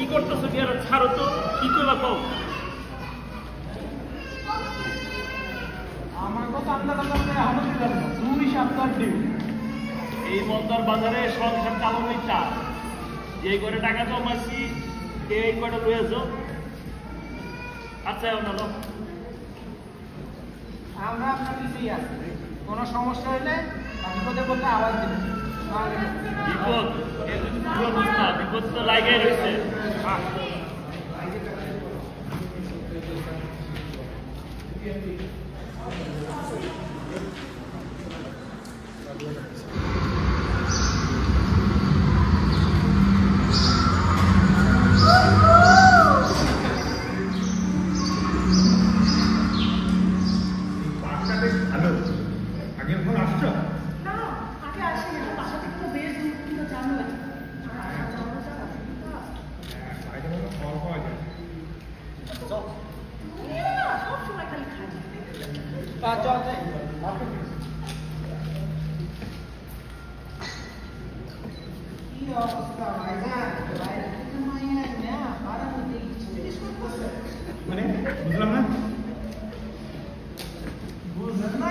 কি করতেছো কি আর ছাড়ো তো কি করবা কও আমার কথা আন্দাজ করতে এখনো দিলাম না 2 সপ্তাহ ডিউ এই বন্দর বাজারে সব হিসাব চালানোই চা যে করে টাকা জমাইছি এই কয়টা লয়েছো আচ্ছা অন্য আমরা আপনার পিছিয়ে আছি কোনো সমস্যা হলে বিপদে বলতে আওয়াজ দিবেন বিপদ এই পুরো অবস্থা বিপদ তো লাগাই রয়েছে মানে বুঝলাম না বুঝলেন না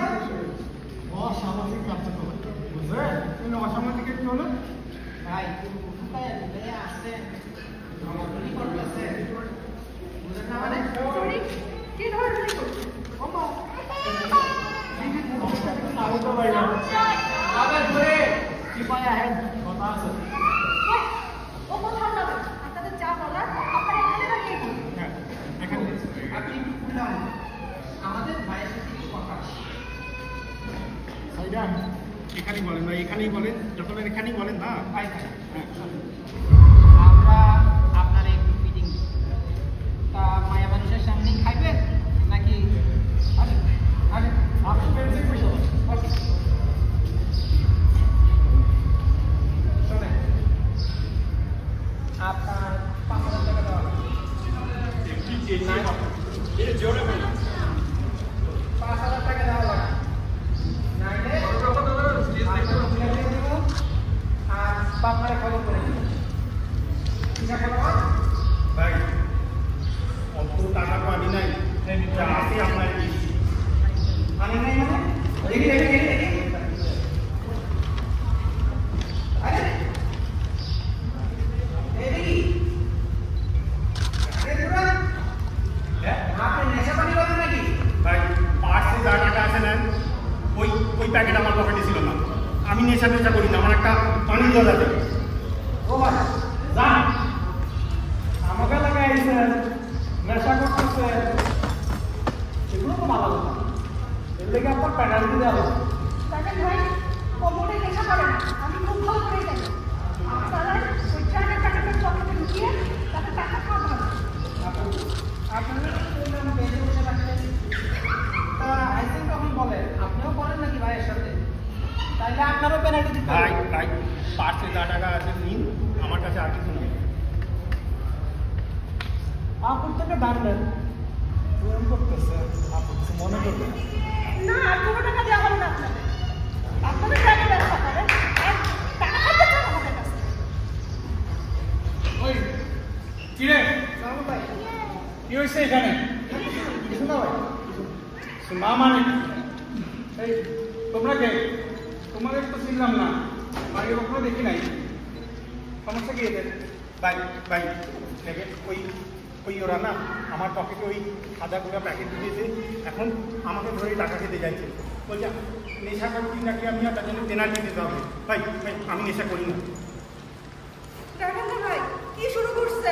অসামাজিক কার্যক্রম বুঝলেন তুমি অসামাজিক একটু হলো ভাই আসছে আমাদের করতেছে বুঝলেন না মানে কি ধরনের করছে কথা আছে এখানেই বলেন না এখানেই বলেন যখন এখানেই বলেন না আমরা আপনার এই মিটিং তা মায়া মানুষের সামনেই খাইবেন নাকি আপনি পেন্সিল পয়সা শোনেন আপনার 5,000 টাকা দেওয়া 5,000 টাকা দেওয়া লাগবে আর আপনারা খবর করে দিন ভাই অত টাকা তো আমি নাই আসি আপনার আমি নাই প্যাকেট আমার পকেটে ছিল না আমি নেশা টেশা করি না আমার একটা পানি জল আছে ও ভাই যান আমাকে লাগাইছে নেশা করতেছে এগুলো তো ভালো কথা এর লেগে আপনার পেনাল্টি দেওয়া হবে তাদের ভাই কোমরে নেশা করে না আমি খুব ভালো করে জানি আপনারা ওই ট্রাকের টাকাটা পকেটে ঢুকিয়ে তাকে টাকা খাওয়াতে হবে আপনারা বেঁচে বসে থাকতেন তা আইসেন তখন বলেন আপনিও করেন নাকি ভাইয়ের সাথে তাইলে আপনারও পেনাল্টি দিতে হবে ভাই 5,000 টাকা আছে নিন আমার কাছে আর কিছু নেই আপুর থেকে দাম দেন এরকম করতেছে আপু কিছু মনে করবেন না আর কোনো টাকা দেওয়া হবে না আপনাদের টাকা ব্যবসা করেন টাকা খাইতে চান আমাদের কাছে ওই কি রে সামু ভাই কি হইছে এখানে কিছু না ভাই মা মানে এই তোমরা কে তোমাদের তো চিনলাম না আগে কখনো দেখি নাই সমস্যা কি এদের ভাই ভাই দেখে ওই ওরা না আমার পকেটে ওই সাদা গুঁড়া প্যাকেট দিয়েছে এখন আমাকে ধরে টাকা খেতে যাইছে বলছে নেশা করছি নাকি আমি তার জন্য পেনাল্টি দিতে হবে ভাই ভাই আমি নেশা করি না দেখেন না ভাই কি শুরু করছে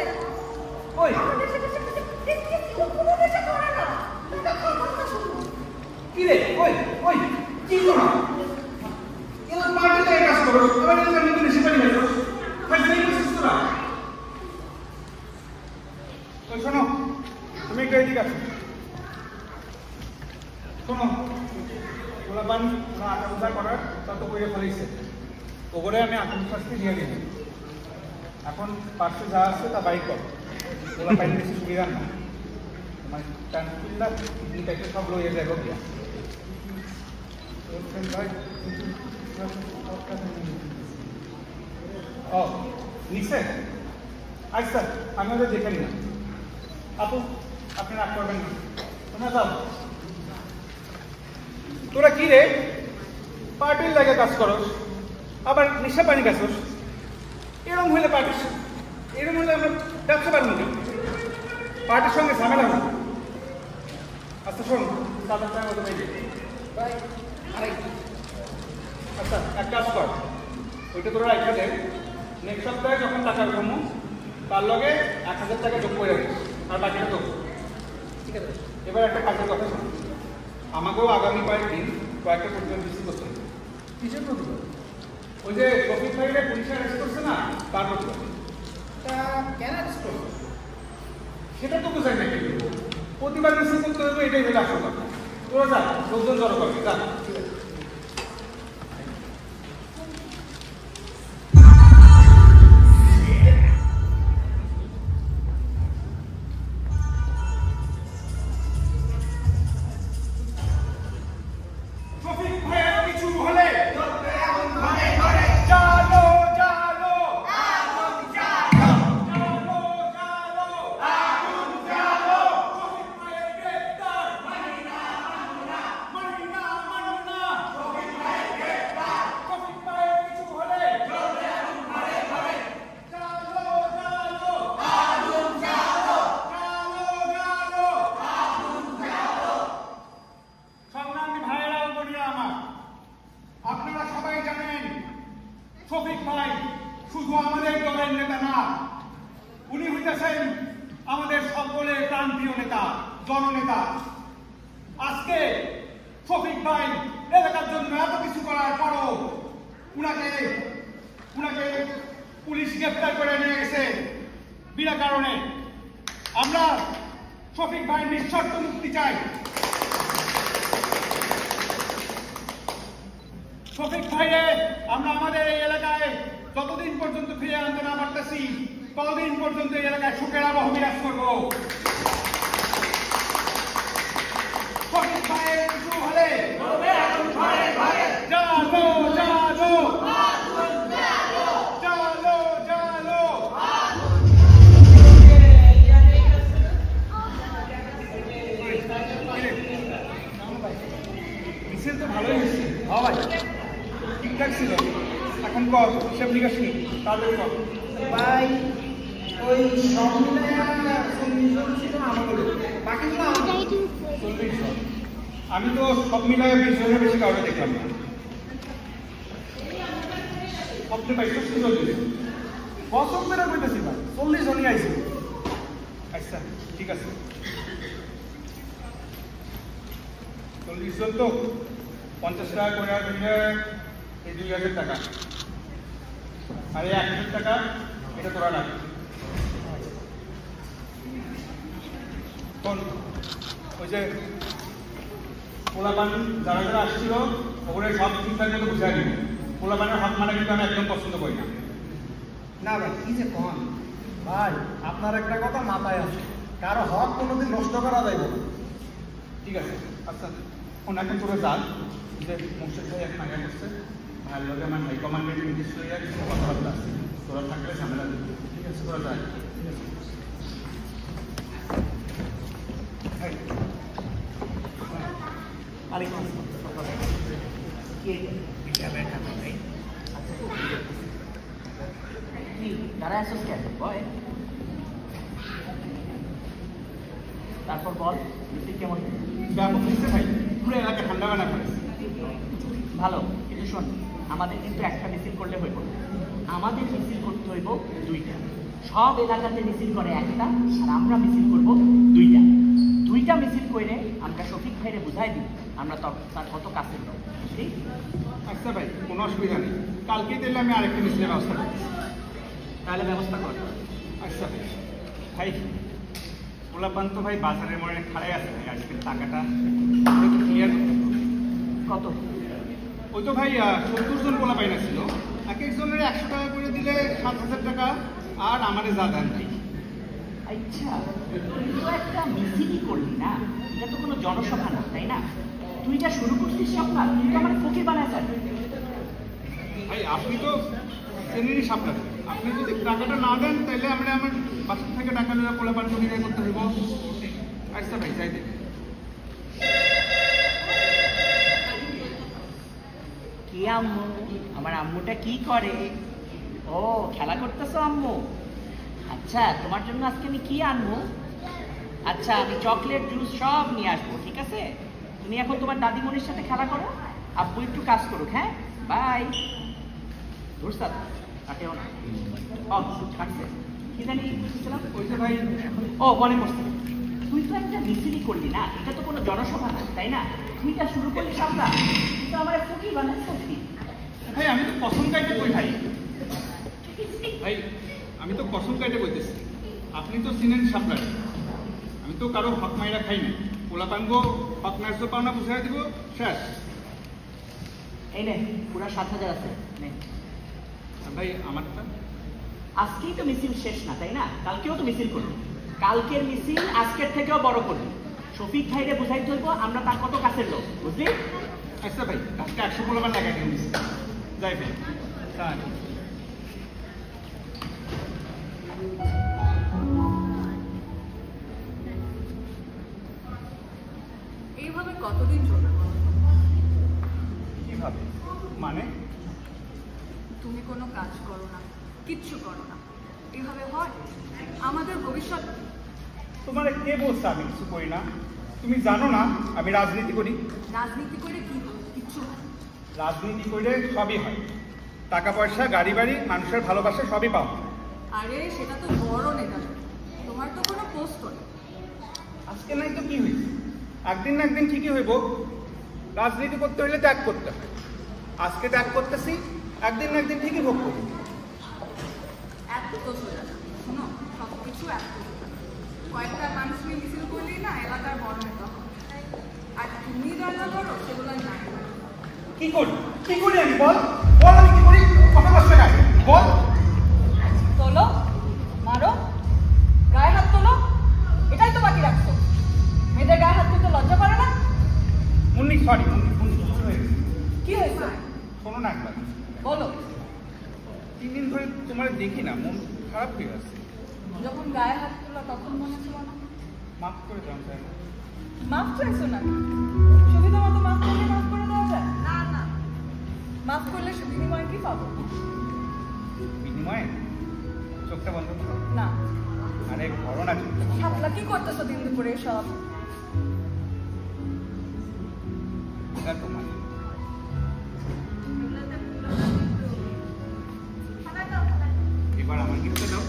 ওই কোনো নেশা করে না কি রে ওই ওই কি করো এর মাঠে কাজ করো তোমার জন্য আমি নেশা করি না ভাই তুমি কিছু করো ওই শোনো তুমি একটু এদিকে আসো শোনো গোলাপান ওরা আকাঙ্ক্ষা করার তত করে ফেলেছে ওপরে আমি আত্মবিশ্বাসকে দিয়ে দিই এখন পার্শ্বে যা আছে তা বাইক কর গোলাপাইন বেশি সুবিধা না মানে টানকিল্লা কিডনিটাকে সব লইয়ে যাবো গিয়া ও নিচে আচ্ছা আমি ওদের দেখে নিলাম। আপু আপনি রাগ করবেন না, তোমরা যাও। তোরা কি রে পার্টির লাগে কাজ করস, আবার নেশা পানি কাজ করস? এরকম হইলে পার্টির এরকম হলে আমরা ব্যবসা পারবো না, পার্টির সঙ্গে ঝামেলা হবে। আচ্ছা শোন দাদার টাইম মতো নেই ভাই। আচ্ছা এক কাজ কর, ওইটা তোরা একটা দেখ, নেক্সট সপ্তাহে যখন টাকা জমো তার লগে 1000 টাকা যোগ করে রাখিস, আর বাকিটা তো ঠিক আছে। এবার একটা কাজের কথা শোন, আমাকেও আগামী কয়েকদিন কয়েকটা প্রতিবেদন রিসিভ করতে হবে। কিসের প্রতিবেদন? ওই যে শফিক ভাইরে পুলিশে অ্যারেস্ট করছে না, তার প্রতিবেদন। তা কেন অ্যারেস্ট করছে সেটা তো বোঝাই না, কি প্রতিবার রিসিভ করতে হবে, এটাই হলো আসল কথা। তোরা যা, লোকজন জড়ো করবি, যা। ঠিক আছে। শফিক ভাই শুধু আমাদের দলের নেতা না, উনি হইতেছেন আমাদের সকলের প্রাণপ্রিয় নেতা, জননেতা। আজকে শফিক ভাই এলাকার জন্য এত কিছু করার পরও উনাকে পুলিশ গ্রেফতার করে নিয়ে গেছে বিনা কারণে। আমরা শফিক ভাইয়ের নিঃশর্ত মুক্তি চাই। শফিক ভাইয়ে আমরা আমাদের এই এলাকায় যতদিন পর্যন্ত ফিরে আনতে না পারতেছি ততদিন পর্যন্ত এই এলাকায় সুখের আবহ বিরাজ করব। শফিক ভাইয়ের কিছু হলে জালো জালো জালো জালো। মিছিল তো ভালোই হয়েছে। হ্যাঁ ভাই ঠিকঠাক ছিল। এখন কর হিসাব নিকাশ নি, তাহলে কর ভাই। ওই সব মিলে 40 জন ছিল আমাদের, বাকিগুলো 40 জন। আমি তো সব মিলায় 20 জনের বেশি কাউকে দেখলাম না। আপনি ভাই খুব সুন্দর দিলেন, কসম করে বলতেছি ভাই 40 জনই আইছে। আচ্ছা ঠিক আছে, 40 জন তো 50 টাকা করে দিলে এই 2000 টাকা, আর এই 1000 টাকা এটা তোরা রাখ। ওই যে পোলাপান যারা যারা আসছিল ওগুলো সব ঠিকঠাক মতো বুঝাই দিব। পোলাপানের হাত মারা কিন্তু আমি একদম পছন্দ করি না। না ভাই কি যে কন ভাই, আপনার একটা কথা মাথায় আছে, কারো হক কোনোদিন নষ্ট করা যাইব না। ঠিক আছে আচ্ছা এখন তোরা যান, যে মুর্শিদ ভাই এখন আগে করছে ভাইয়ের লগে আমার হাইকমান্ডের নির্দিষ্ট কিছু কথাবার্তা আছে, তোরা থাকলে ঝামেলা দেবে। ঠিক আছে তোরা যাই। ঠিক আছে তারপর বল কেমন ব্যাপক হয়েছে ভাই, পুরো এলাকা ঠান্ডা বানা করেছে। ভালো, কিন্তু শোন আমাদের কিন্তু একটা মিছিল করলে হইব না, আমাদের মিছিল করতে হইব 2টা। সব এলাকাতে মিছিল করে একটা, আর আমরা মিছিল করব 2টা। 2টা মিছিল করে আমরা শফিক ভাইরে বুঝাই দিই আমরা তার কত কাছের লোক। ঠিক? আচ্ছা ভাই কোনো অসুবিধা নেই, কালকেই দিলে আমি আরেকটা মিছিলের ব্যবস্থা করছি। তাহলে ব্যবস্থা কর। আচ্ছা ভাই পোলাপান তো ভাই বাজারের মনে খাড়াই আছে ভাই, আজকে টাকাটা ক্লিয়ার করতে হবে। কত? ওই তো ভাই 70 জন পোলা পাইনা ছিল, এক একজনের 100 টাকা করে দিলে 7000 টাকা, আর আমাদের যা দান ভাই। আচ্ছা তুই তো একটা মিছিলই করলি না, এটা তো কোনো জনসভা না, তাই না? তুই যা শুরু করছিস সপ্তাহ, তুই তো আমার ফকির বানায় স্যার। ভাই আপনি তো চেনেনই সাপটা, আপনি যদি টাকাটা না দেন তাহলে আমরা আমার বাসার থেকে টাকা নিয়ে পোলাপান বিদায় করতে হইব। আচ্ছা ভাই যাই দেন। কি আম্মু? আমার আম্মুটা কি করে? ও খেলা করতেছো আম্মু? আচ্ছা তোমার জন্য আজকে আমি কি আনবো? আচ্ছা আমি চকলেট জুস সব নিয়ে আসবো, ঠিক আছে? তুমি এখন তোমার দাদিমণির সাথে খেলা করো, আব্বু একটু কাজ করুক। হ্যাঁ বাই। ধরসাদ কাটেও না। ও কাটছে কি জানি বলছিলাম? ওই যে ভাই ও মনে করছে তুই তো একটা মিছিলি করলি না, এটা তো কোনো জনসভা না, তাই না? তুই তা শুরু করলি সামলা, তুই তো আমার ফুকি বানাচ্ছি। ভাই আমি তো কসম কাইটে কই ভাই। ভাই আমি তো কসম কাইটে কইতেছি, আপনি তো চিনেন সাপ্লাই, আমি তো কারো হক মাইরা খাই না। পোলাপাঙ্গ হক ন্যায্য পাওনা বুঝাই দিব, শেষ। এই নে পুরা 7,000 আছে নে। ভাই আমারটা আজকেই তো মিছিল শেষ না, তাই না? কালকেও তো মিছিল করবো, কালকের মিছিল আজকের থেকেও বড় করবি। শফিক ভাইরে বুঝাইতে হইব আমরা তার কত কাছের লোক, বুঝলি? আচ্ছা ভাই আজকে 100 পোলাপান লাগাই দিন, যাই ভাই। এইভাবে কতদিন চলবে? কিভাবে মানে? তুমি কোনো কাজ করো না, কিচ্ছু করো না, এভাবে হয়? আমাদের ভবিষ্যৎ। তোমার কে বলছে আমি কিছু করি না? তুমি জানো না আমি রাজনীতি করি। রাজনীতি করে কি হয়? কিচ্ছু হয় না। রাজনীতি করে সবই হয়, টাকা পয়সা গাড়ি বাড়ি মানুষের ভালোবাসা সবই পাও। আরে সেটা তো বড় নেতা, তোমার তো কোনো পোস্ট নেই। আজকে নাই তো কি হয়েছে? একদিন না একদিন ঠিকই হইব। রাজনীতি করতে হইলে ত্যাগ করতে হয়, আজকে ত্যাগ করতেছি, একদিন না একদিন ঠিকই ভোগ করবো। এত তো সোজা না, শোনো সব কিছু এত সোজা না। কয়েকটা মানুষ নিয়ে মিছিল করলেই না এলাকার বড় নেতা হবে। আর তুমি রান্না করো সেগুলো নাই। কি করি কি করি আমি বল বল, আমি কি করি? কথা কষ্ট গায়ে বল। তোলো, মারো, গায়ে হাত তোলো, এটাই তো বাকি রাখছো। মেয়েদের গায়ে হাত তুলতে লজ্জা করে না? মুন্নি সরি মুন্নি ভুল হয়ে গেছে। কি হয়েছে শোনো না একবার, বলো। 3 দিন ধরে তোমার দেখি না, মন খারাপ হয়ে আছে। যখন গায়ে হাত তোলা তখন মনে ছিল না? মাফ করে দাও তাই না? মাফ চাইছো না? সুবিধা মতো মাফ করলে মাফ করে দেওয়া যায় না? না, মাফ করলে বিনিময়ে কি পাবো? বিনিময়ে চোখটা বন্ধ করো। না। আরে করো না চোখটা। শাপলা কি করতেছো দিন দুপুরে সব? এটা তোমার এবার আমার গিফটটা দাও।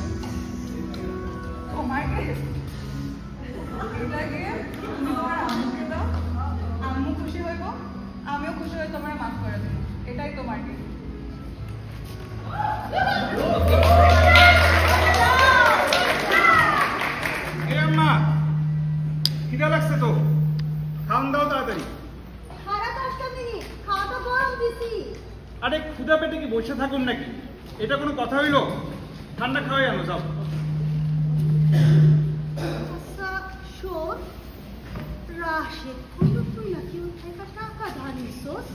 তোমার gift? এটা gift? তুমি তোমার আম্মুকে দাও, আম্মু খুশি হইব, আমিও খুশি হয়ে তোমার মাফ করে দেব। এটাই তোমার gift। এ আম্মা খিদা লাগছে তো, খাওন দাও তাড়াতাড়ি। সাড়ে 10টা মিনিট, খাওয়াটা গরম দিছি। আরে ক্ষুধা পেটে কি বসে থাকুন নাকি? এটা কোনো কথা হইলো? ঠান্ডা খাওয়াই আনো যাও। আচ্ছা শোন, রাশেদ কইলো তুই নাকি ওর থেকে টাকা ধার নিছস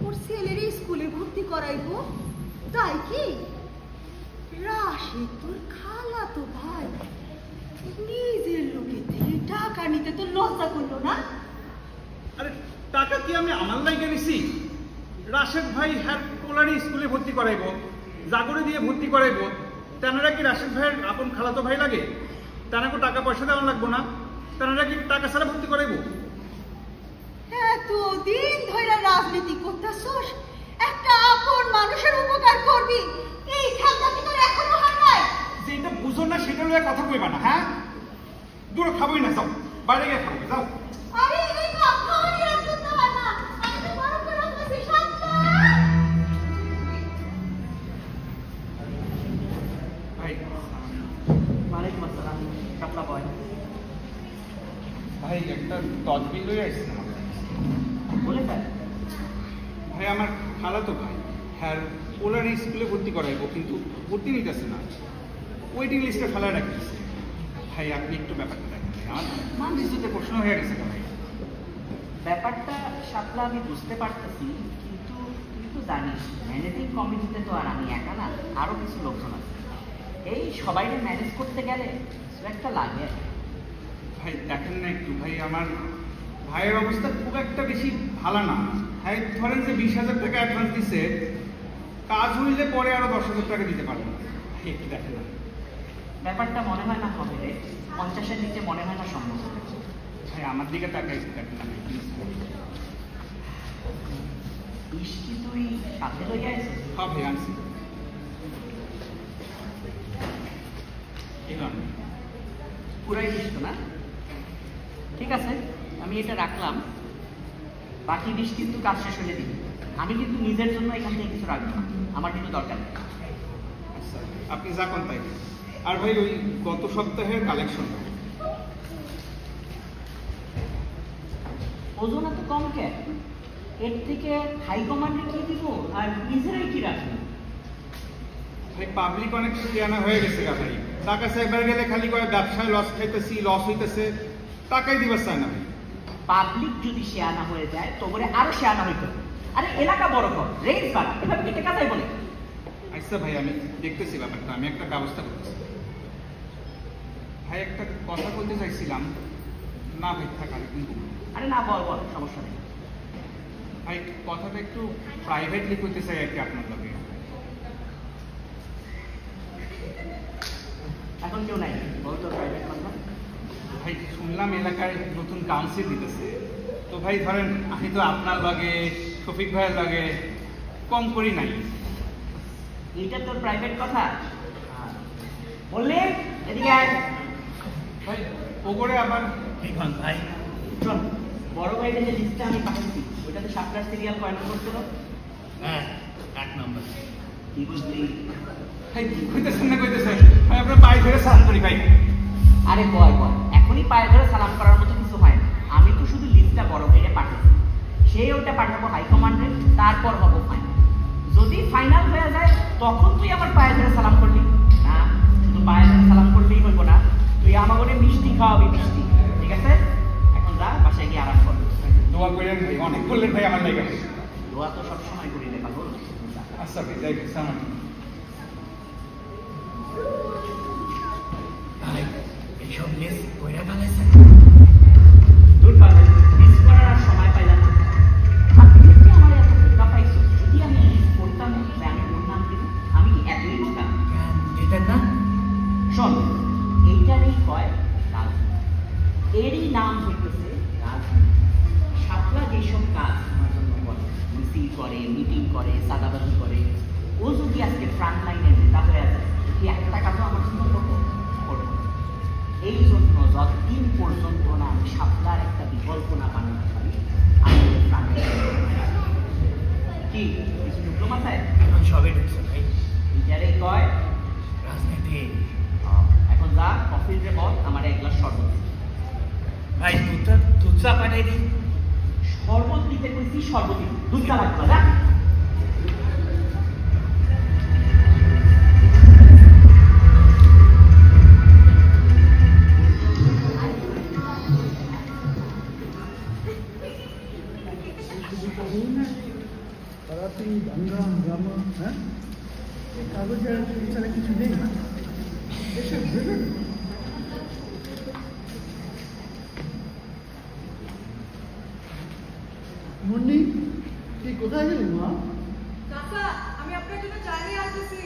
ওর ছেলের স্কুলে ভর্তি করাইবো, তাই কি? রাশেদ তোর খালাতো ভাই, নিজের লোকের থেকে টাকা নিতে তো লজ্জা করলো না? আরে টাকা কি আমি আমার লাইগে নিছি? রাশেদ ভাই হ্যার পোলারি স্কুলে ভর্তি করাইবো, জাগরে দিয়ে ভর্তি করাইবো, তেনারা কি রাশেদ ভাইয়ের আপন খালাতো ভাই লাগে? তেনাকে টাকা পয়সা দেওয়া লাগবো না? তেনারা কি টাকা ছাড়া ভর্তি করাইবো? এতদিন ধরে রাজনীতি করতেছস, একটা আপন মানুষের উপকার করবি, এই খেলটা কি তোর এখনো হয় নাই? যেটা বুঝো না সেটা লয়ে কথা কইবা না, হ্যাঁ? দূর খাবোই না, যাও বাইরে গিয়ে খাবো, যাও। আরে এই কাপ খাওয়ানি রাখতে হয় না, আমি তো বড় করে রাখতেছি শান্তা। ভাই ওয়ালাইকুম আসসালাম। শাপলা বয় ভাই একটা তদবির লয়ে আসছে না বলে ফেল। ভাই আমার খালাতো ভাই হ্যাঁ পোলারি স্কুলে ভর্তি করাইবো, কিন্তু ভর্তি নিতেছে না, ওয়েটিং লিস্টে ফেলায় রাখতেছে। ভাই আপনি একটু ব্যাপারটা দেখেন, আমার মান ইজ্জতের প্রশ্ন হয়ে গেছে ভাই। ব্যাপারটা শাপলা আমি বুঝতে পারতেছি, কিন্তু তুই তো জানিস ম্যানেজিং কমিটিতে তো আর আমি একা না, আরও কিছু লোকজন আছে। এই সবাইকে ম্যানেজ করতে গেলে কিছু একটা লাগে। ভাই দেখেন না একটু, ভাই আমার ভাইয়ের অবস্থা খুব একটা বেশি ভালো না। ভাই ধরেন যে 20,000 টাকা অ্যাডভান্স দিছে, কাজ হইলে পরে আরো 10,000 টাকা দিতে পারবো না। ভাই একটু দেখেন না। ব্যাপারটা মনে হয় না হবে রে, 50-এর নিচে মনে হয় না সম্ভব। ভাই আমার দিকে টাকা একটু দেখেন না প্লিজ। বৃষ্টি তুই সাথে লইয়া আছিস? হ্যাঁ ভাই আনছি। পুরাই বৃষ্টি না? ঠিক আছে, আমি এটা রাখলাম। বাকি বৃষ্টি কিন্তু কাজ শেষ হলে দিবি। আমি কিন্তু নিজের জন্য এখান থেকে কিছু রাখবো না, আমার কিন্তু দরকার নেই। আচ্ছা আপনি যা কোন তাই। আর ভাই ওই গত সপ্তাহের কালেকশন ওজন এত কম কেন? এর থেকে হাই কমান্ডে কি দিব আর নিজেরাই কি রাখবো? ভাই পাবলিক অনেক আনা হয়ে গেছে গা ভাই। টাকা চাইবার গেলে খালি করে ব্যবসায় লস খাইতেছি, লস হইতেছে, টাকাই দিবার চায় না ভাই। পাবলিক যদি শেয়ানা হয়ে যায় তো বলে আরো শেয়ানা হইতে হবে। আরে এলাকা বড় কর, রেঞ্জ বাড়া, এভাবে কেটে কাটাই বলে। আচ্ছা ভাই আমি দেখতেছি ব্যাপারটা, আমি একটা ব্যবস্থা করতেছি। ভাই একটা কথা বলতে চাইছিলাম। না ভাই থাকা কিন্তু আরে না, বল বল, সমস্যা নেই। ভাই কথাটা একটু প্রাইভেটলি করতে চাই আর কি আপনার লগে। এখন কেউ নাই, বল তোর প্রাইভেট কথা। ভাই শুনলাম এলাকায় নতুন কাউন্সিল দিতেছে, তো ভাই ধরেন আমি তো আপনার লগে শফিক ভাইয়ের লগে কম করি নাই। এইটা তোর প্রাইভেট কথা বললে? এদিকে আয় ভাই ওগরে আবার ভাই। শোন, বড় ভাইয়ের যে লিস্টটা আমি পাঠাচ্ছি ওইটাতে 7টা সিরিয়াল কয় নম্বর ছিল? হ্যাঁ 1 নম্বর। কি বুঝলি? ভাই কইতেছেন না কইতেছেন, ভাই আপনার পায়ে ধরে সালাম করি ভাই। আরে বয় বয়, এখনই পায়ে ধরে সালাম করার মতো কিছু হয় না। আমি তো শুধু লিস্টটা বড় ভাইয়ে পাঠাচ্ছি, সেই ওটা পাঠাবো হাইকমান্ডে, তারপর হবো ফাইনাল। যদি ফাইনাল হয়ে যায় তখন তুই আমার পায়ে ধরে সালাম করলি না, শুধু পায়ে ধরে সালাম করলেই হইব না, তুই আমাকে মিষ্টি খাওয়াবি, মিষ্টি। ঠিক আছে, এখন যা বাসায় গিয়ে আরাম কর। দোয়া করেন ভাই, অনেক করলেন ভাই আমার লাগে। দোয়া তো সবসময় করি রে পাগল। আচ্ছা ভাই যাই সালাম। এইসব মিস কইরা ফেলেছেন। দূর পাগল, মিস করার আর সময় পাইলাম না। আপনি কি আমার এত বোকা পাইছো? যদি আমি মিস করতাম তাহলে আমি ওর নাম দিতাম। আমি কি এতই বোকা? এটা না, শোন, এইটারই কয় রাজনীতি। এরই নাম হইতেছে রাজনীতি। সাতলা যেসব কাজ আমার জন্য করে, মিছিল করে, মিটিং করে, সাদাবাজি করে, ও যদি আজকে ফ্রন্ট লাইনের নেতা হয়ে যায়, কি একটা কাজও আমার জন্য করবো? করবো। এই জন্য যতদিন পর্যন্ত না আমি সাতলার একটা বিকল্প না বানাতে পারি, আমি ফ্রন্ট লাইনে কি কিছু ঢুকলো মাথায়? সবে ঢুকছে ভাই। এটারই কয় রাজনীতি। এখন যা কফির রে বল, আমার 1 গ্লাস শরবত ভাই। দুধ চা পাঠাই দিই। শরবত দিতে কইছি, শরবত দিই, দুধ চা লাগবে না। হ্যাঁ কাগজের এছাড়া কিছু নেই, এসব ভেবে মুন্নি তুই কোথায় গেলি মা? চাচা, আমি আপনার জন্য চা নিয়ে আসতেছি।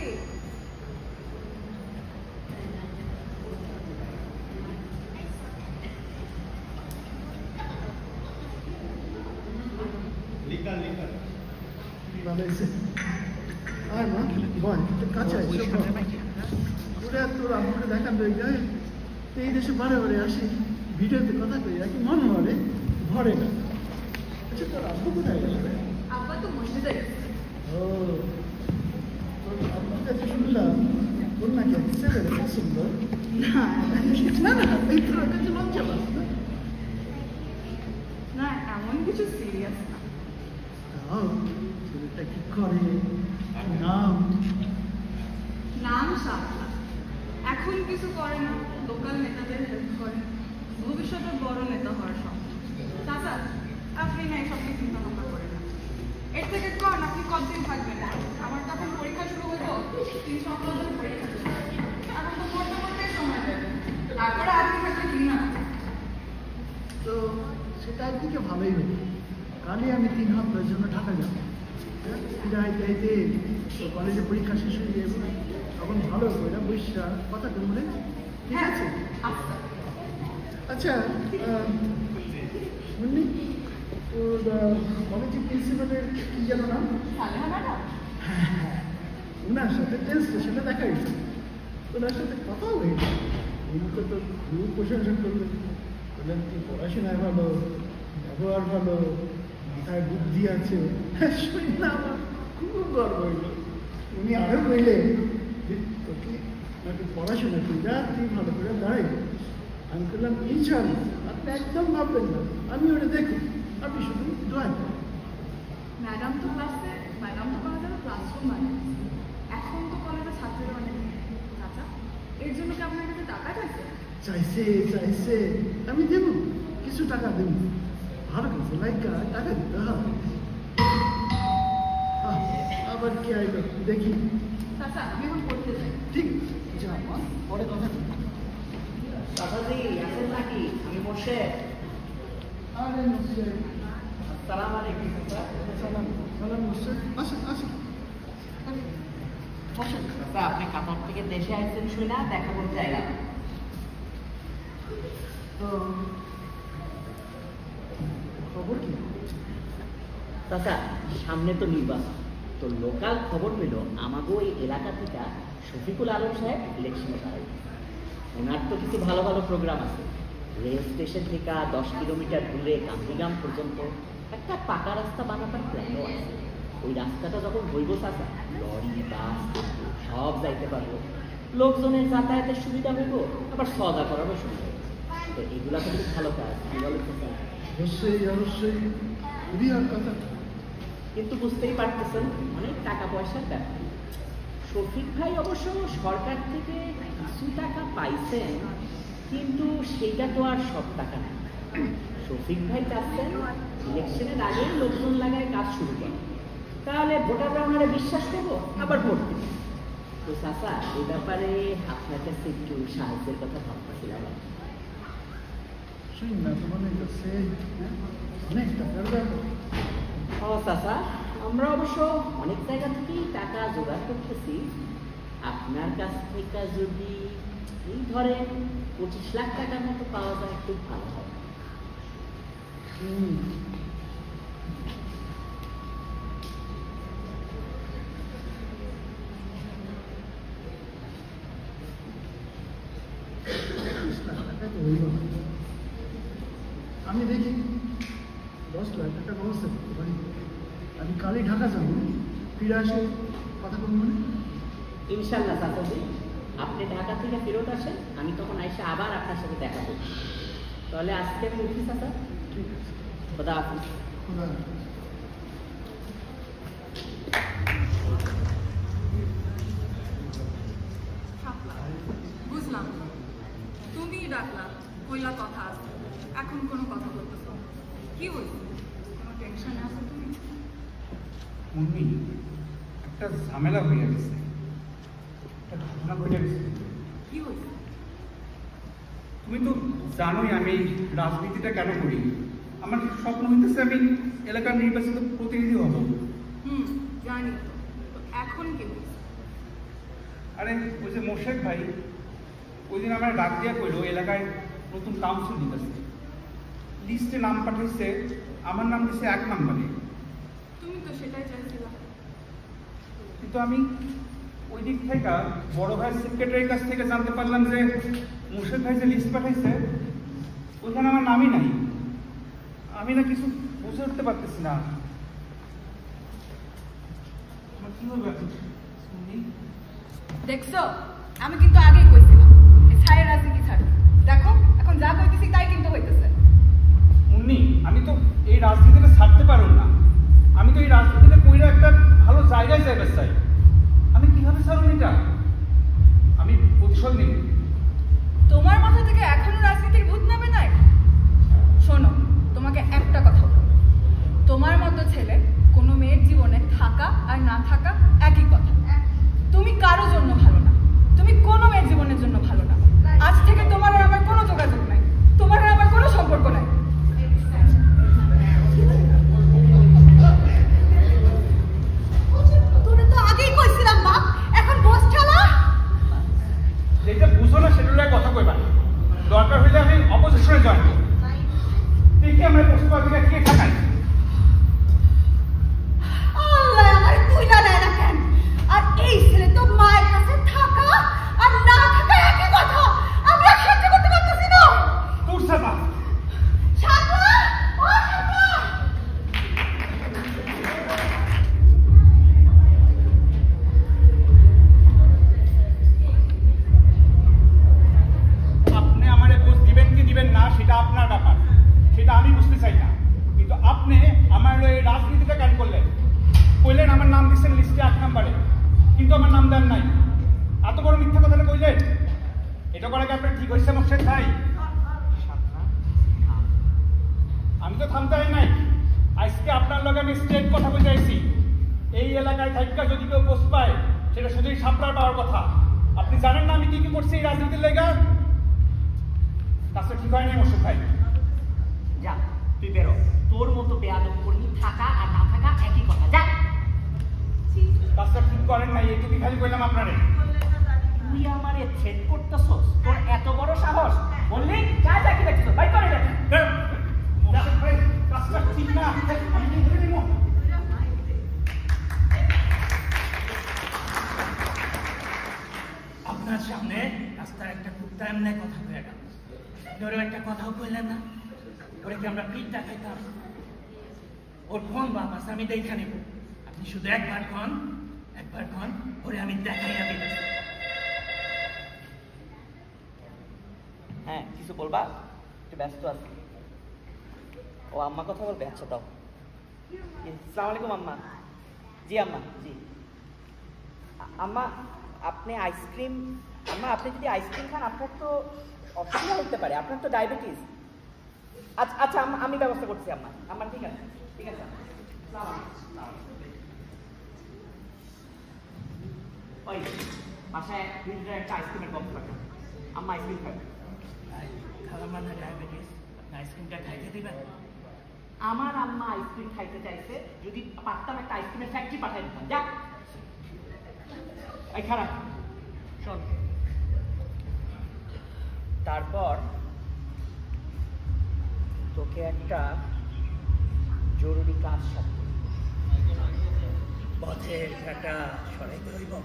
ভালো হয়েছে। আর মা বল তোর কাছে ওরা তোর আমাকে দেখান রয়ে যায়। তো এই দেশে বারে বারে আসি, ভিডিওতে কথা কই আর কি মন ভরে ভরে না। আচ্ছা তোর আব্বু কোথায় গেল? আব্বা তো মসজিদে গেছে। ও তোর আব্বুর কাছে শুনলাম তোর নাকি এক ছেলে পছন্দ। না না না এই তোর কাছে লজ্জা পাস না? না, এমন কিছু সিরিয়াস না। তাও ছেলেটা কি করে, নাম? নাম সাতলা। এখন কিছু করে না, লোকাল নেতাদের হেল্প করে। ভবিষ্যতে বড় নেতা হওয়ার স্বপ্ন। চাচা, আপনি না এসব চিন্তা ভাবনা করেন না। এর থেকে কন আপনি কতদিন একদিকে ভালোই হলো, কালই আমি 3 সপ্তাহের জন্য ঢাকা যাব। ফিরে হাইতে হাইতে কলেজে পরীক্ষা শেষ হয়ে যাবে, তখন ভালো করে বৈশা কথা বলবে, ঠিক আছে? আচ্ছা মুন্নি, তোর কলেজের প্রিন্সিপালের কি যেন নাম? হ্যাঁ, ওনার সাথে ট্রেন স্টেশনে দেখা হয়েছে, ওনার সাথে কথাও হয়েছে। উনি তো তোর খুব প্রশংসা করলেন, বললেন তুই পড়াশোনায় ভালো, ব্যবহার ভালো, মাথায় বুদ্ধি আছে। শুনি না আমার খুব গর্ব হইল। উনি আরও বললেন যে তোকে নাকি পড়াশোনা তুই যা, তুই ভালো করে দাঁড়াই। আমি বললাম ইনশাআল্লাহ, আপনি একদম ভাববেন না, আমি ওটা দেখি, আপনি শুধু দোয়া করেন। ম্যাডাম তো কলেজের ক্লাসরুম বানিয়েছে, এখন তো কলেজের ছাত্রীরা অনেক চাচা, এর জন্য কি আপনার কাছে টাকা চাইছে? চাইছে, আমি দেব, কিছু টাকা দেব, ভালো কিছু লাইকা টাকা দিতে হবে। আবার কি আইলো দেখি। চাচা আমি এখন পড়তে চাই। ঠিক যা, পরে কথা বলি। চাচাজি আছেন নাকি? আমি মোর্শেদ। আরে মোর্শেদ, আসসালামু আলাইকুম। সালাম মোর্শেদ, আসেন আসেন। চাচা আপনি কাতার থেকে দেশে আসছেন শুই না, দেখা করতে চাইলাম। তো খবর কি? চাচা সামনে তো নির্বাচন, তো লোকাল খবর পেল আমাকে ওই এলাকা থেকে শফিকুল আলম সাহেব ইলেকশনে দাঁড়ায়। ওনার তো কিছু ভালো ভালো প্রোগ্রাম আছে। রেল স্টেশন থেকে 10 কিলোমিটার দূরে গান্ধীগ্রাম পর্যন্ত একটা পাকা রাস্তা বানাবার প্ল্যানও আছে। ওই রাস্তাটা যখন হইব চাচা, লরি বাস সব যাইতে পারবো, লোকজনের যাতায়াতের সুবিধা হইব, আবার সদা করারও সুবিধা হইব। তো এগুলা তো খুব ভালো কাজ, কি বলেন চাচা? অবশ্যই খুবই আর কথা। কিন্তু বুঝতেই পারতেছেন অনেক টাকা পয়সার ব্যাপার। শফিক ভাই অবশ্য সরকার থেকে কিছু টাকা পাইছেন, কিন্তু সেটা তো আর সব টাকা না। শফিক ভাই চাচ্ছেন ইলেকশনের আগে লোকজন লাগায় কাজ শুরু করে, তাহলে ভোটাররা ওনারা বিশ্বাস করবো, আবার ভোট দেবে। তো চাচা এই ব্যাপারে আপনার কাছে একটু সাহায্যের কথা ভাবতেছিলাম। শুন না, তোমার কাছে অনেক টাকার ব্যাপার। চাচা আমরা অবশ্য অনেক জায়গা থেকেই টাকা জোগাড় করতেছি। আপনার কাছ থেকে যদি এই ধরেন 25 লাখ টাকার মতো পাওয়া যায় খুব ভালো হয়। আমি দেখি 10 লাখ টাকা ব্যবস্থা করতে পারি। আমি কালই ঢাকা যাবো, ফিরে আসে কথা বলবো। ইনশাল্লাহ চাচাজি, আপনি ঢাকা থেকে ফেরত আসেন, আমি তখন আইসা আবার আপনার সাথে দেখা করব। তাহলে আজকে আমি উঠি চাচা। ঠিক আছে, খোদা হাফেজ। খোদা হাফেজ। বুঝলাম, তুমি ডাকলা, কইলা কথা আছে, এখন কোনো কথা বলতেছো কি হইছে? কোনো টেনশনে আছো তুমি? মুন্নি, একটা ঝামেলা হয়ে গেছে, একটা ঘটনা ঘটে গেছে। কি হইছে? তুমি তো জানোই আমি রাজনীতিটা কেন করি। আমার স্বপ্ন হইতেছে আমি এলাকার নির্বাচিত প্রতিনিধি হব। জানি তো, এখন কি হইছে? আরে ওই যে মোর্শেদ ভাই ওই দিন আমার ডাক দিয়া কইলো এলাকায় নতুন কাউন্সিল দিতেছে, লিস্টে নাম পাঠাইছে, আমার নাম দিছে 1 নম্বরে। তুমি তো সেটাই চাইছিলা। কিন্তু আমি ওই দিক থেকে বড় ভাই সেক্রেটারির কাছ থেকে জানতে পারলাম যে মোর্শেদ ভাই যে লিস্ট পাঠাইছে ওইখানে আমার নামই নাই। আমি না কিছু বুঝে উঠতে পারতেছি না, আমার কি হবে এখন? দেখছো, আমি কিন্তু আগেই কইছিলাম ছায়ের রাজনীতি ছাড়। দেখো এখন যা কইতেছি তাই কিন্তু হইতেছে। মুন্নি, আমি তো এই রাজনীতিটা ছাড়তে পারব না। আমি তো এই রাজনীতিটা কইরা একটা ভালো জায়গায় যাইতে চাই। আমি কিভাবে ছাড়ব এটা? আমি প্রতিশোধ নিব। তোমার মাথা থেকে এখনো রাজনীতির ভূত নামে নাই? শোনো, তোমাকে একটা কথা বলবো, তোমার মতো ছেলে কোনো মেয়ের জীবনে থাকা আর না থাকা একই কথা। তুমি কারো জন্য ভালো না, তুমি কোনো মেয়ের জীবনের জন্য ভালো না। আজ থেকে তোমার আর আমার কোনো যোগাযোগ নাই, তোমার আর আমার কোনো সম্পর্ক নাই। দেন নাই, এত বড় মিথ্যা কথাটা কইলেন? এটা করা কি আপনার ঠিক হয়েছে মোর্শেদ ভাই? আমি তো থামতে হয় নাই, আজকে আপনার লগে আমি স্ট্রেট কথা বলে আইছি। এই এলাকায় থাইকা যদি কেউ পোস্ট পায় সেটা শুধুই সাপড়ার পাওয়ার কথা। আপনি জানেন না আমি কি কি করছি এই রাজনীতির লেগা? কাজটা ঠিক হয় নাই মোর্শেদ ভাই। যা তুই বেরো, তোর মতো বেয়াদব কর্মী থাকা আর না থাকা একই কথা। যা, কাজটা ঠিক করেন নাই, এইটুকুই খালি কইলাম আপনারে। তুই আমারে থ্রেট করতেছস? তোর এত বড় সাহস? বললি যা যা কি দেখছিস ভাই করে দেখ। মোর্শেদ ভাই কাজটা ঠিক না, আমি কি বলে দিব? আপনার সামনে রাস্তার একটা কুত্তা এমনি কথা কয়ে গেল, ওরেও একটা কথাও কইলেন না। ওরে কি আমরা পিঠ দেখাইতাম? ওর ফোন বাপাস আমি দেখা নেব, আপনি শুধু একবার কন ওরে আমি দেখাইয়া দিতেছি। হ্যাঁ কিছু বলবা? একটু ব্যস্ত আছি। ও আম্মা কথা বলবে? আচ্ছা দাও। আসসালামু আলাইকুম আম্মা। জি আম্মা, জি আম্মা আপনি আইসক্রিম, আম্মা আপনি যদি আইসক্রিম খান আপনার তো অসুবিধা হতে পারে, আপনার তো ডায়াবেটিস। আচ্ছা আচ্ছা আম্মা আমি ব্যবস্থা করছি আম্মা। আম্মা ঠিক আছে ঠিক আছে। ওই বাসায় 2 লিটার একটা আইসক্রিমের বক্স রাখা। আম্মা আইসক্রিম খাবে। খালাম্মা না ডায়াবেটিস, আইসক্রিমটা খাইতে দিবেন? আমার আম্মা আইসক্রিম খাইতে চাইছে, যদি পারতাম একটা আইসক্রিমের ফ্যাক্টরি পাঠাই দিতাম। যা এই খারাপ শোন, তারপর তোকে একটা জরুরি কাজ সাথে পথের কাটা সরাইতে হইব।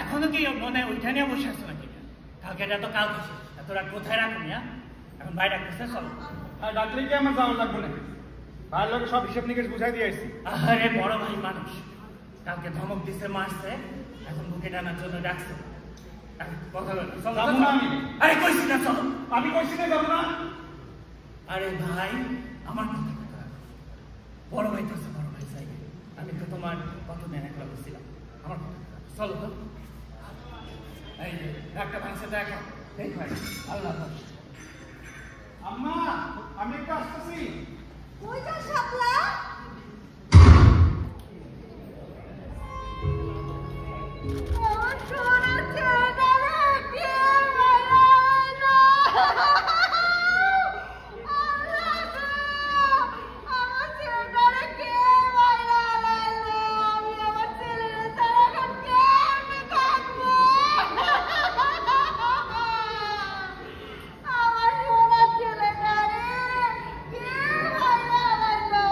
এখনো কি মনে ওইখানে বসে আছো নাকি? কালকে এটা তো কাল বসে, তোরা কোথায় রাখুন? এখন ভাই ডাকতেছে, চলো। ডাকলে কি আমার যাওয়া লাগবে না? ভাইয়ের লোক সব হিসেব নিকেশ বুঝাই দিয়ে আসছি। আরে বড় ভাই মানুষ, কালকে ধমক দিছে মারছে, এখন বুকে টানার জন্য ডাকছে। কথা বল, চলো। আরে কইছি না চলো। আমি কইছি না যাবো না। আরে ভাই আমার কথা বড় ভাই তো বড় ভাই চাই, আমি তো তোমার কতদিন একলা বলছিলাম, আমার কথা চলো তো। এই একটা ভাঙছে দেখা এই ভাই, আল্লাহ আম্মা আমি একটু আসতেছি। ওই যা শাপলা, আমার সোনা ছেলেটারে কে মারলো? আমার ছেলেটারে কে মারলো? আমি আমার ছেলের ছাড়া এখন কেমনে থাকবো? আমার সোনা ছেলেটারে কে মারলো?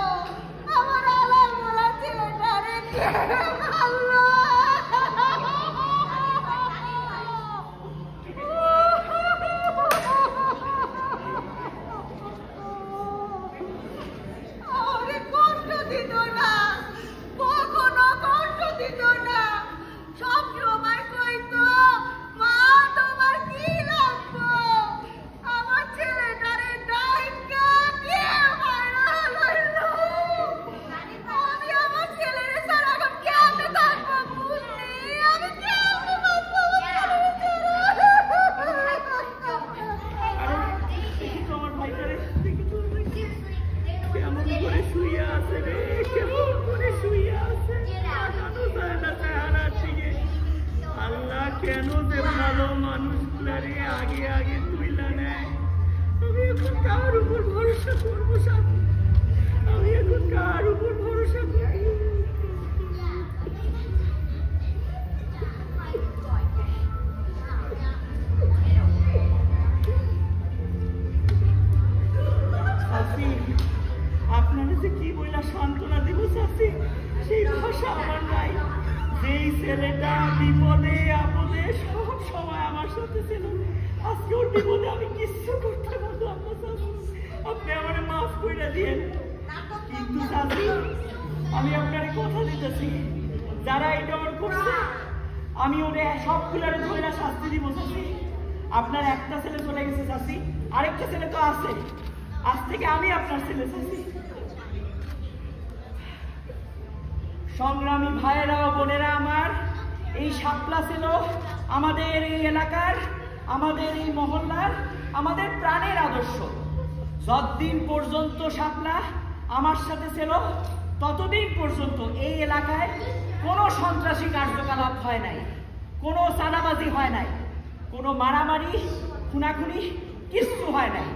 উপর ভরসা করবো স্বামী? আমি এখন কার উপর ভরসা করবো? আপনারা যে কি বইলা সান্ত্বনা দিব চাচি, সেই ভাষা আমার নাই। যেই ছেলেটা বিপদে আপদে সব সময় আমার সাথে ছিল, আজকে ওর বিপদে আমি কিচ্ছু করতে পারলাম না চাচি। আপনি আমার মাফ করে দিয়েন। কিন্তু চাচি, আমি আপনার কথা দিতেছি, যারা এটা ওর করছে আমি ওরে সবগুলারে ধরে শাস্তি দিব চাচি। আপনার একটা ছেলে চলে গেছে চাচি, আরেকটা ছেলে তো আছে। আজ থেকে আমি আপনার ছেলে চাচি। সংগ্রামী ভাইয়েরা ও বোনেরা আমার, এই শাপলা ছিল আমাদের এই এলাকার, আমাদের এই মহল্লার, আমাদের প্রাণের আদর্শ। যতদিন পর্যন্ত শাপলা আমার সাথে ছিল, ততদিন পর্যন্ত এই এলাকায় কোনো সন্ত্রাসী কার্যকলাপ হয় নাই, কোনো চাঁদাবাজি হয় নাই, কোনো মারামারি খুনাখুনি কিচ্ছু হয় নাই,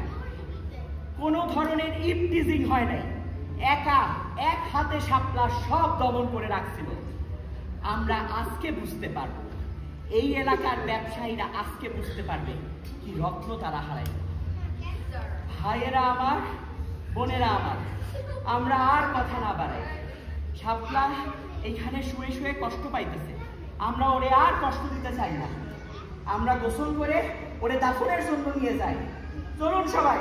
কোনো ধরনের ইভটিজিং হয় নাই। এক হাতে শাপলা সব দমন করে রাখছিল। আমরা আজকে বুঝতে পারব, এই এলাকার ব্যবসায়ীরা আজকে বুঝতে পারবে কি রত্ন তারা হারায়। ভাইয়েরা আমার, বোনেরা আমার, আমরা আর কথা না বাড়াই। শাপলা এইখানে শুয়ে শুয়ে কষ্ট পাইতেছে, আমরা ওরে আর কষ্ট দিতে চাই না। আমরা গোসল করে ওরে দাফনের জন্য নিয়ে যাই। চলুন সবাই।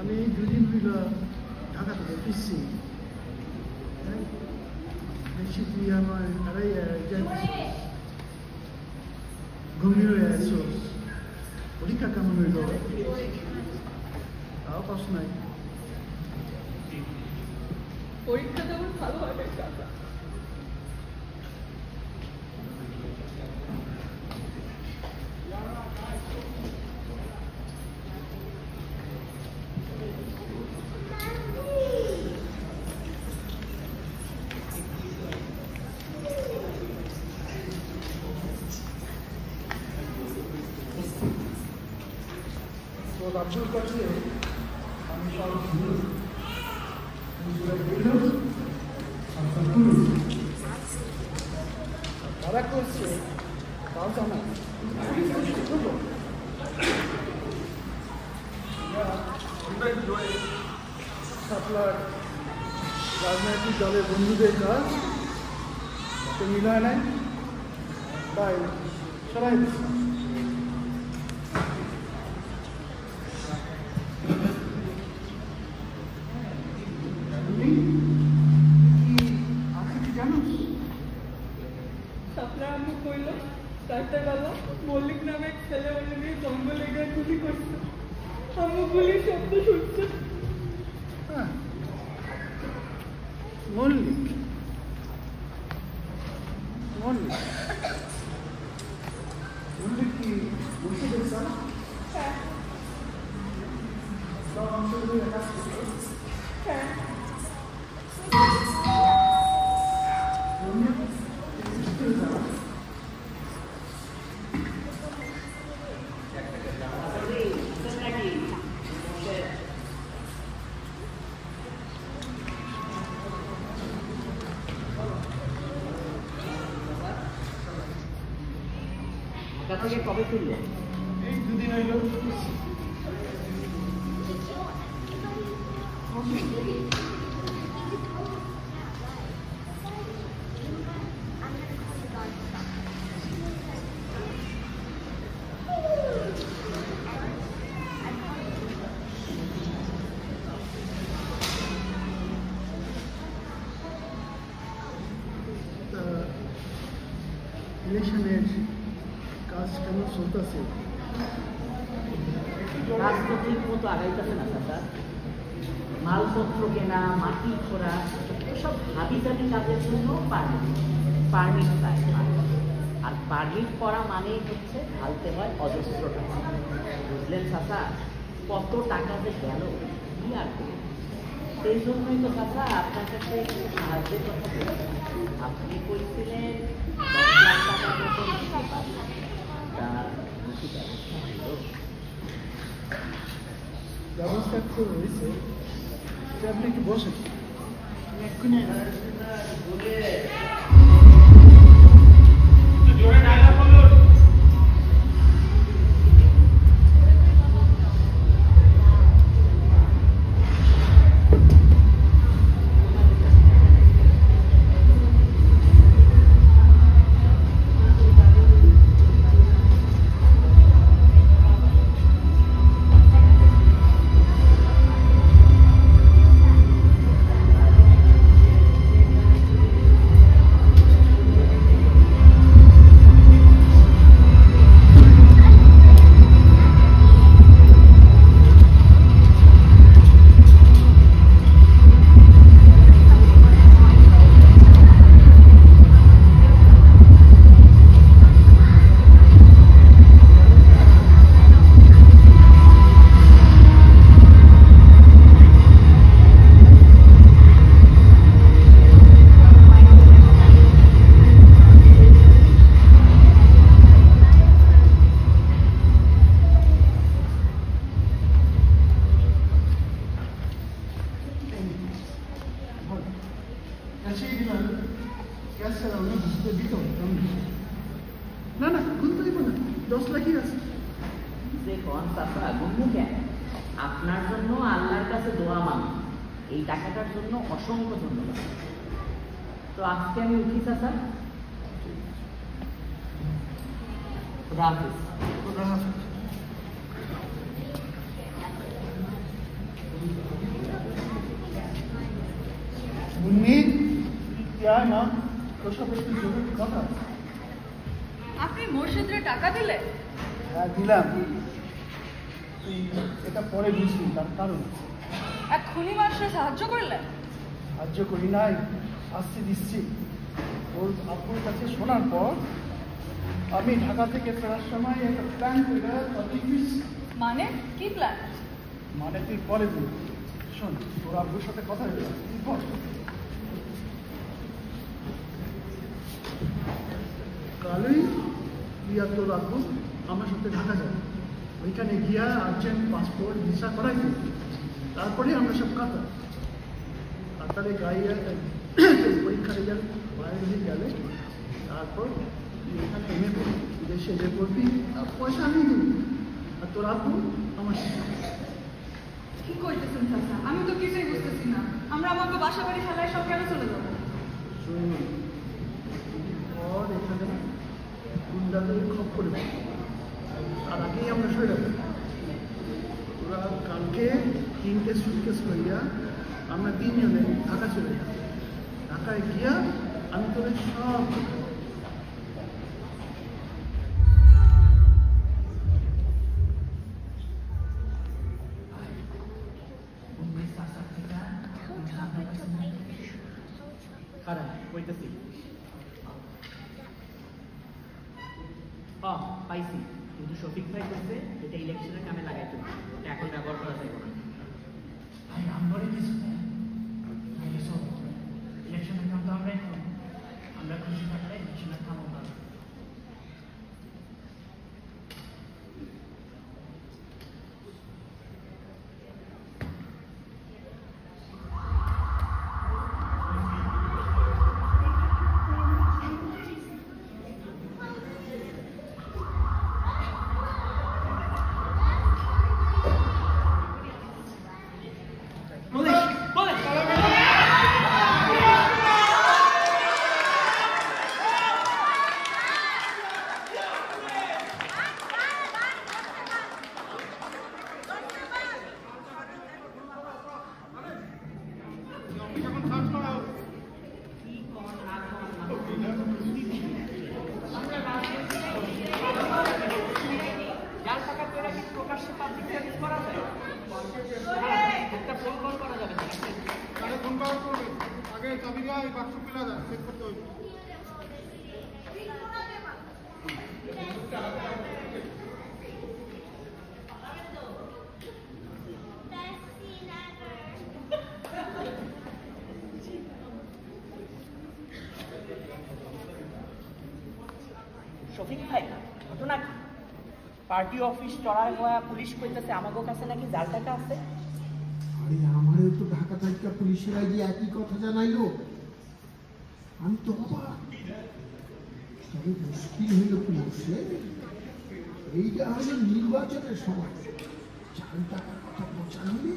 আমি দুদিন হইল ঢাকা থেকে ফিরছি, দেখছি তুই আমার হারাইয়া যাইতেছিস, গম্ভীর হয়ে আসছোস। পরীক্ষা কেমন হইল? তাও পাস নাই। পরীক্ষা তেমন ভালো হয় না কাকা। তোর আব্বুর কাছে আমি সব তারা করছে তাও জানা শাপলার রাজনৈতিক দলের বন্ধুদের কাজ তো মিল হয় নাই, তাই সরাই দিচ্ছে। আপনার আম্মু কইল রাত্রেবেলা মল্লিক নামে এক ছেলে ওকে নিয়ে জঙ্গলে গিয়ে গুলি করছে। আম্মু গুলির শব্দ শুনছে। হ্যাঁ, মল্লিক মল্লিক মল্লিক কি বুঝতে পেরেছেন? হ্যাঁ সব অঞ্চলগুলো কাজ করছে। হ্যাঁ থেকে কবে ফিরলেন? দুদিন হইল ইলেকশনের কাজ কেমন চলতেছে? কাজ তো ঠিক মতো আগাইতেছে না স্যার। মালপত্র কেনা, মাটি খোঁড়া, এসব হাবিজাবি কাজের জন্য পারমিট চাই। আর পারমিট করা মানেই হচ্ছে ঢালতে হয় অজস্র টাকা। বুঝলেন চাচা, কত টাকা যে গেল কি আর করব। সেই জন্যই তো চাচা আপনার কাছে একটু সাহায্যের কথা বলছি। আপনি কইছিলেন 10 লাখ টাকার মতন দিতে পারবেন, তা কি ব্যবস্থা হলো? ব্যবস্থা তো হয়েছে, আপনি একটু বসেন। এক্ষুনি জোরে ডায়লগ বলুন। না না খুলতে দিব না, 10 লাখই আছে। যে কোন চাচা গুনমু কেন? আপনার জন্য আল্লাহর কাছে দোয়া মানি, এই টাকাটার জন্য অসংখ্য ধন্যবাদ। তো আজকে আমি উঠি চাচা। খুদা হাফিজ। খোদা হাফেজ। মুন্নি, তুই আয় না, তোর সাথে একটু জরুরি কথা আছে। আপনি মোর্শেদরে টাকা দিলে? হ্যাঁ দিলাম, তুই এটা পরে বুঝবি। তার কারণ এক খুনি মানুষের সাহায্য করলেন? সাহায্য করি নাই, আসছি দিচ্ছি। ওর আপুর কাছে শোনার পর আমি ঢাকা থেকে ফেরার সময় একটা প্ল্যান করে তাকে ফিরছি। মানে কি প্ল্যান? মানে তুই পরে বল, শোন ওর আব্বুর সাথে কথা হয়েছে। কালই তুই আর তোর আব্বু আমার সাথে ঢাকা যাবে, ওইখানে গিয়া আর্জেন্ট পাসপোর্ট ভিসা করাই দেবে, তারপরে আমরা সব কথা। আর তাহলে গাড়ি পরীক্ষা রেজাল্ট বাইরে দিয়ে গেলে তারপর তুই এখানে এমএ পড়বি, দেশে এলে পড়বি, আর পয়সা আমি দেবো। আর তোর আব্বু আমার সাথে। কি করতেছেন চাচা? আমি তো কিছুই বুঝতেছি না। আমরা আমাকে বাসা বাড়ি ফেলায় সব কেন চলে যাবো? শুনুন, এখানে গুন্ডাদের খপ করে দেয়, তার আগেই আমরা সরে যাবো। ওরা কালকে 3টে সুটকেস করিয়া আমরা 3 জনে ঢাকা চলে যাব। ঢাকায় গিয়া আমি তোদের সব খারাপ কইতেছি। পাইছি, কিন্তু শফিক ভাই বলছে এটা ইলেকশনের কামে লাগাইতে হবে, এটা এখন ব্যবহার করা যাবে না। ভাই নম্বরে কিছু নেই, ইলেকশনের কাম তো আমরাই করব। আমরা খুশি থাকলে ইলেকশনের কামও পাবো। এখন সার্চ করা হবে। কি কর না কর না জাল টাকা পেয়ে কি প্রকাশ্যে পাবলিক সার্ভিস করা যায়? একটা ফোন কল করা যাবে না? তাহলে ফোন করা করবে, আগে চাবি দেওয়া এই বাক্স খুলে দেয়, চেক করতে হবে। শফিক ভাই, ঘটনা কি? পার্টি অফিস চড়াই হওয়া পুলিশ কইতেছে আমাগো কাছে নাকি জাল টাকা আছে। আরে আমারও তো ঢাকা থেকে পুলিশেরা গিয়ে একই কথা জানাইলো। আমি তো অবাক। তবে মুশকিল হইল কি বুঝলে, এইটা হলো নির্বাচনের সময়। জাল টাকার কথা প্রচার হলে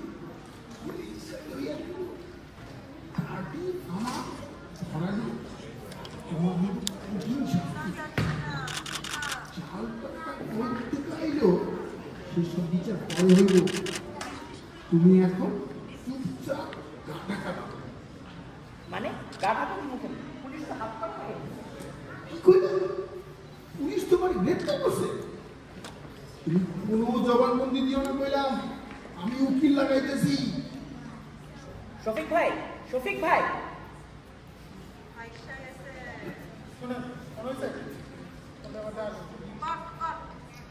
পুলিশ লইয়া গেল, পার্টি আমার ধরালো, তোমার কঠিন শাস্তি। জাল টাকা করতে চাইলো, সেসব বিচার পরে হইল। তুমি এখন চুপচাপ গাঁটা কাটো। মানে গাটা তো মুখে পুলিশ তো হাত পা করে। কি কইলে? পুলিশ তোমার গ্রেপ্তার করছে? তুমি কোনো জবানবন্দি দিও না কইলাম, আমি উকিল লাগাইতেছি। শফিক ভাই, শফিক ভাই, শোনেন, মনে হয়েছে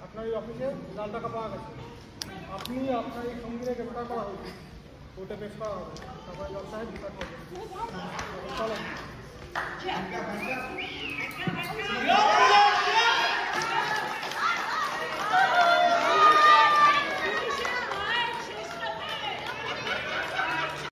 আপনার এই অফিসে জাল টাকা পাওয়া গেছে। আপনি আপনার এই সঙ্গীরে গ্রেপ্তার করা হয়েছে, কোর্টে পেশ করা হবে, তারপরে জজ সাহেব বিচার করবেন। চলেন।